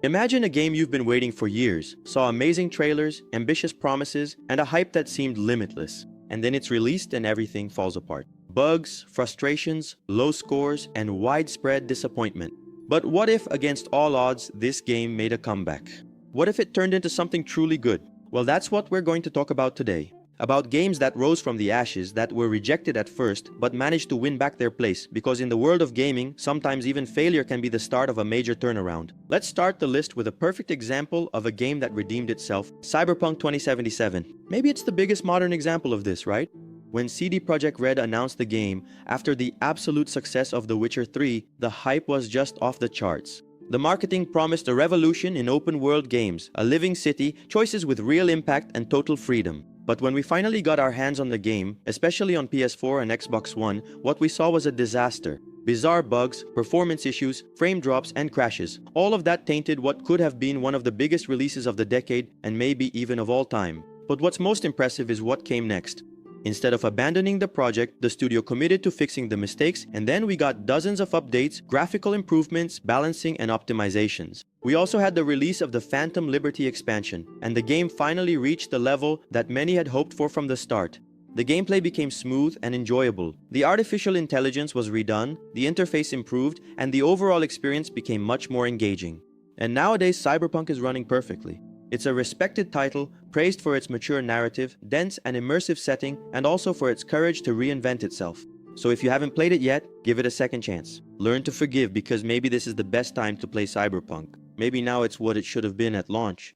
Imagine a game you've been waiting for years, saw amazing trailers, ambitious promises, and a hype that seemed limitless. And then it's released and everything falls apart. Bugs, frustrations, low scores, and widespread disappointment. But what if, against all odds, this game made a comeback? What if it turned into something truly good? Well, that's what we're going to talk about today. About games that rose from the ashes, that were rejected at first, but managed to win back their place, because in the world of gaming, sometimes even failure can be the start of a major turnaround. Let's start the list with a perfect example of a game that redeemed itself, Cyberpunk 2077. Maybe it's the biggest modern example of this, right? When CD Projekt Red announced the game, after the absolute success of The Witcher 3, the hype was just off the charts. The marketing promised a revolution in open-world games, a living city, choices with real impact and total freedom. But when we finally got our hands on the game, especially on PS4 and Xbox One, what we saw was a disaster. Bizarre bugs, performance issues, frame drops, and crashes. All of that tainted what could have been one of the biggest releases of the decade and maybe even of all time. But what's most impressive is what came next. Instead of abandoning the project, the studio committed to fixing the mistakes, and then we got dozens of updates, graphical improvements, balancing, and optimizations. We also had the release of the Phantom Liberty expansion, and the game finally reached the level that many had hoped for from the start. The gameplay became smooth and enjoyable. The artificial intelligence was redone, the interface improved, and the overall experience became much more engaging. And nowadays, Cyberpunk is running perfectly. It's a respected title, praised for its mature narrative, dense and immersive setting, and also for its courage to reinvent itself. So if you haven't played it yet, give it a second chance. Learn to forgive, because maybe this is the best time to play Cyberpunk. Maybe now it's what it should have been at launch.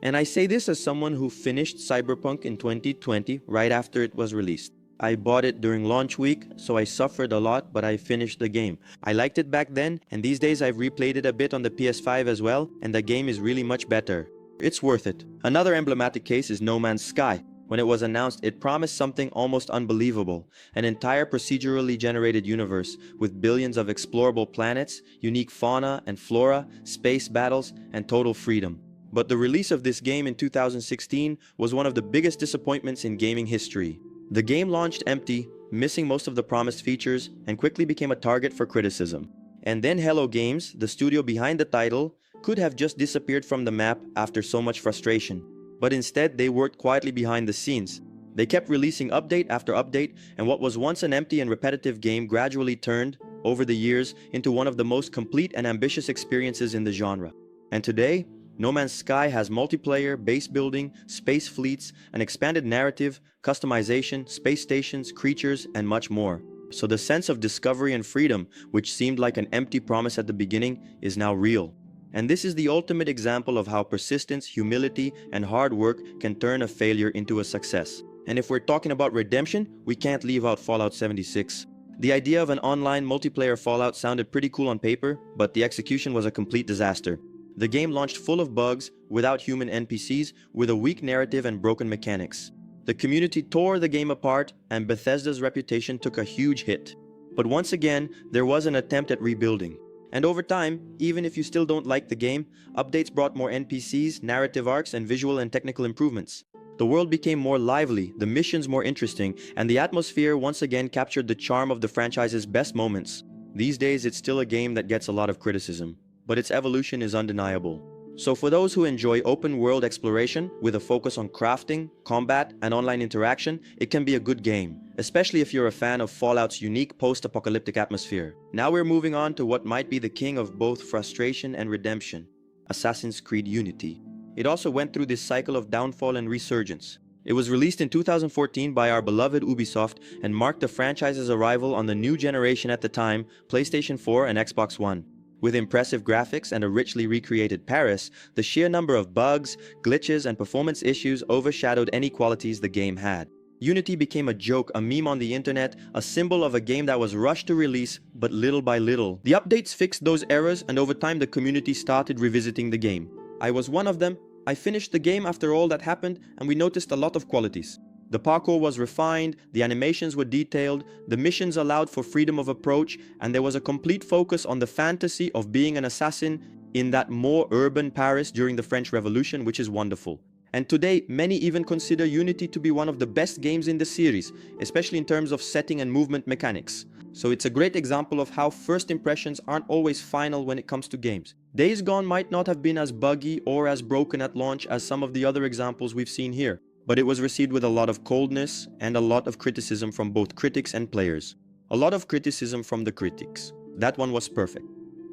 And I say this as someone who finished Cyberpunk in 2020, right after it was released. I bought it during launch week, so I suffered a lot, but I finished the game. I liked it back then, and these days I've replayed it a bit on the PS5 as well, and the game is really much better. It's worth it. Another emblematic case is No Man's Sky. When it was announced, it promised something almost unbelievable. An entire procedurally generated universe with billions of explorable planets, unique fauna and flora, space battles, and total freedom. But the release of this game in 2016 was one of the biggest disappointments in gaming history. The game launched empty, missing most of the promised features, and quickly became a target for criticism. And then Hello Games, the studio behind the title, could have just disappeared from the map after so much frustration. But instead, they worked quietly behind the scenes. They kept releasing update after update, and what was once an empty and repetitive game gradually turned, over the years, into one of the most complete and ambitious experiences in the genre. And today, No Man's Sky has multiplayer, base building, space fleets, an expanded narrative, customization, space stations, creatures, and much more. So the sense of discovery and freedom, which seemed like an empty promise at the beginning, is now real. And this is the ultimate example of how persistence, humility, and hard work can turn a failure into a success. And if we're talking about redemption, we can't leave out Fallout 76. The idea of an online multiplayer Fallout sounded pretty cool on paper, but the execution was a complete disaster. The game launched full of bugs, without human NPCs, with a weak narrative and broken mechanics. The community tore the game apart, and Bethesda's reputation took a huge hit. But once again, there was an attempt at rebuilding. And over time, even if you still don't like the game, updates brought more NPCs, narrative arcs, and visual and technical improvements. The world became more lively, the missions more interesting, and the atmosphere once again captured the charm of the franchise's best moments. These days, it's still a game that gets a lot of criticism, but its evolution is undeniable. So for those who enjoy open-world exploration with a focus on crafting, combat, and online interaction, it can be a good game, especially if you're a fan of Fallout's unique post-apocalyptic atmosphere. Now we're moving on to what might be the king of both frustration and redemption, Assassin's Creed Unity. It also went through this cycle of downfall and resurgence. It was released in 2014 by our beloved Ubisoft and marked the franchise's arrival on the new generation at the time, PlayStation 4 and Xbox One. With impressive graphics and a richly recreated Paris, the sheer number of bugs, glitches, and performance issues overshadowed any qualities the game had. Unity became a joke, a meme on the internet, a symbol of a game that was rushed to release, but little by little. The updates fixed those errors, and over time the community started revisiting the game. I was one of them. I finished the game after all that happened, and we noticed a lot of qualities. The parkour was refined, the animations were detailed, the missions allowed for freedom of approach, and there was a complete focus on the fantasy of being an assassin in that more urban Paris during the French Revolution, which is wonderful. And today, many even consider Unity to be one of the best games in the series, especially in terms of setting and movement mechanics. So it's a great example of how first impressions aren't always final when it comes to games. Days Gone might not have been as buggy or as broken at launch as some of the other examples we've seen here, but it was received with a lot of coldness and a lot of criticism from both critics and players. A lot of criticism from the critics. That one was perfect.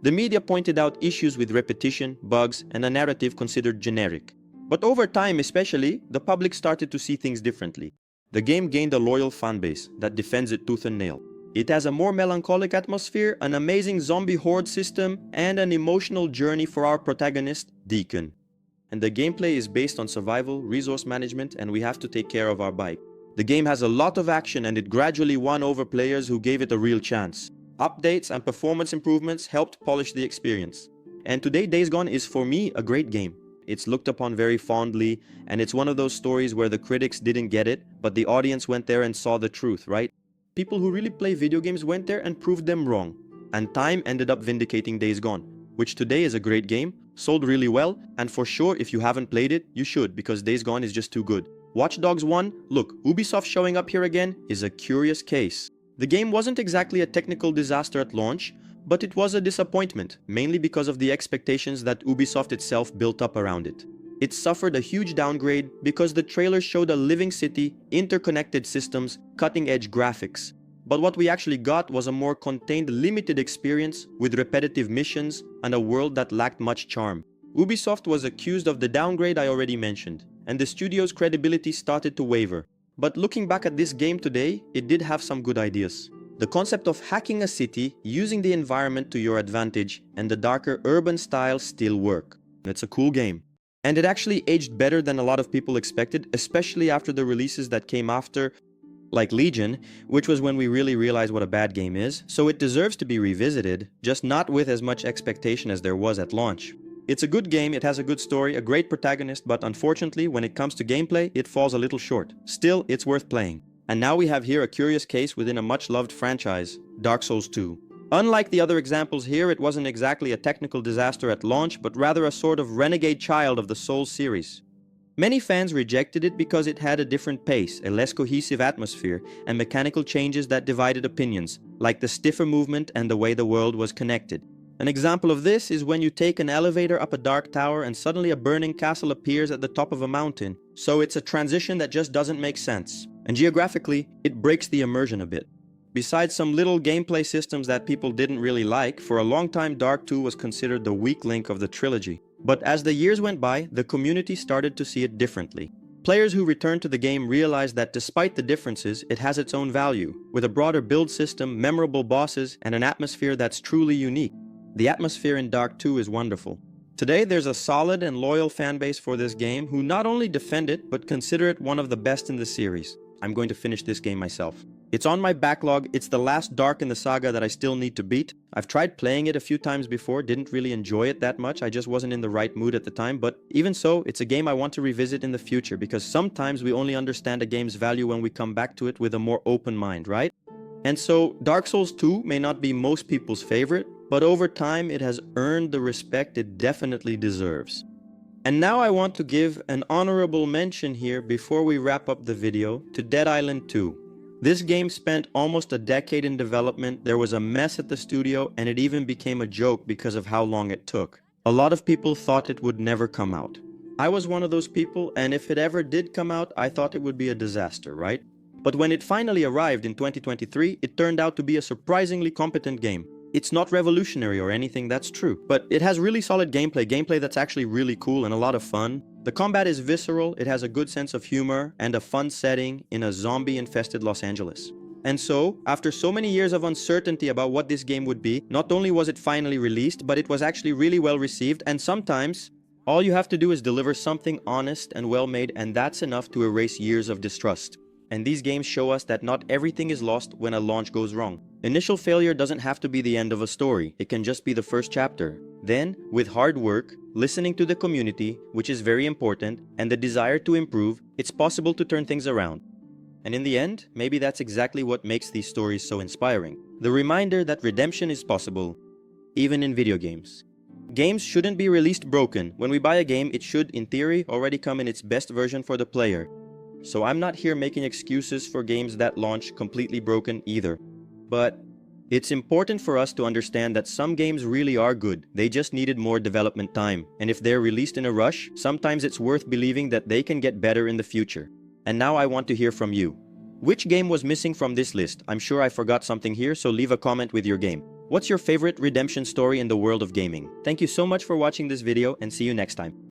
The media pointed out issues with repetition, bugs, and a narrative considered generic. But over time especially, the public started to see things differently. The game gained a loyal fanbase that defends it tooth and nail. It has a more melancholic atmosphere, an amazing zombie horde system, and an emotional journey for our protagonist, Deacon. And the gameplay is based on survival, resource management, and we have to take care of our bike. The game has a lot of action and it gradually won over players who gave it a real chance. Updates and performance improvements helped polish the experience. And today Days Gone is for me a great game. It's looked upon very fondly, and it's one of those stories where the critics didn't get it, but the audience went there and saw the truth, right? People who really play video games went there and proved them wrong. And time ended up vindicating Days Gone, which today is a great game, sold really well, and for sure if you haven't played it, you should, because Days Gone is just too good. Watch Dogs 1, look, Ubisoft showing up here again is a curious case. The game wasn't exactly a technical disaster at launch, but it was a disappointment, mainly because of the expectations that Ubisoft itself built up around it. It suffered a huge downgrade because the trailer showed a living city, interconnected systems, cutting-edge graphics. But what we actually got was a more contained, limited experience with repetitive missions and a world that lacked much charm. Ubisoft was accused of the downgrade I already mentioned, and the studio's credibility started to waver. But looking back at this game today, it did have some good ideas. The concept of hacking a city, using the environment to your advantage, and the darker urban style still work. It's a cool game. And it actually aged better than a lot of people expected, especially after the releases that came after, like Legion, which was when we really realized what a bad game is, so it deserves to be revisited, just not with as much expectation as there was at launch. It's a good game, it has a good story, a great protagonist, but unfortunately, when it comes to gameplay, it falls a little short. Still, it's worth playing. And now we have here a curious case within a much-loved franchise, Dark Souls 2. Unlike the other examples here, it wasn't exactly a technical disaster at launch, but rather a sort of renegade child of the Souls series. Many fans rejected it because it had a different pace, a less cohesive atmosphere, and mechanical changes that divided opinions, like the stiffer movement and the way the world was connected. An example of this is when you take an elevator up a dark tower and suddenly a burning castle appears at the top of a mountain, so it's a transition that just doesn't make sense. And geographically, it breaks the immersion a bit. Besides some little gameplay systems that people didn't really like, for a long time Dark 2 was considered the weak link of the trilogy. But as the years went by, the community started to see it differently. Players who returned to the game realized that despite the differences, it has its own value, with a broader build system, memorable bosses, and an atmosphere that's truly unique. The atmosphere in Dark 2 is wonderful. Today there's a solid and loyal fanbase for this game who not only defend it, but consider it one of the best in the series. I'm going to finish this game myself. It's on my backlog, it's the last Dark in the saga that I still need to beat. I've tried playing it a few times before, didn't really enjoy it that much, I just wasn't in the right mood at the time, but even so, it's a game I want to revisit in the future, because sometimes we only understand a game's value when we come back to it with a more open mind, right? And so, Dark Souls 2 may not be most people's favorite, but over time it has earned the respect it definitely deserves. And now I want to give an honorable mention here before we wrap up the video to Dead Island 2. This game spent almost a decade in development, there was a mess at the studio, and it even became a joke because of how long it took. A lot of people thought it would never come out. I was one of those people, and if it ever did come out, I thought it would be a disaster, right? But when it finally arrived in 2023, it turned out to be a surprisingly competent game. It's not revolutionary or anything, that's true, but it has really solid gameplay that's actually really cool and a lot of fun. The combat is visceral, it has a good sense of humor, and a fun setting in a zombie-infested Los Angeles. And so, after so many years of uncertainty about what this game would be, not only was it finally released, but it was actually really well received, and sometimes, all you have to do is deliver something honest and well made, and that's enough to erase years of distrust. And these games show us that not everything is lost when a launch goes wrong. Initial failure doesn't have to be the end of a story, it can just be the first chapter. Then, with hard work, listening to the community, which is very important, and the desire to improve, it's possible to turn things around. And in the end, maybe that's exactly what makes these stories so inspiring. The reminder that redemption is possible, even in video games. Games shouldn't be released broken. When we buy a game, it should, in theory, already come in its best version for the player. So I'm not here making excuses for games that launch completely broken either. But It's important for us to understand that some games really are good, they just needed more development time. And if they're released in a rush, sometimes it's worth believing that they can get better in the future. And now I want to hear from you. Which game was missing from this list? I'm sure I forgot something here, so leave a comment with your game. What's your favorite redemption story in the world of gaming? Thank you so much for watching this video and see you next time.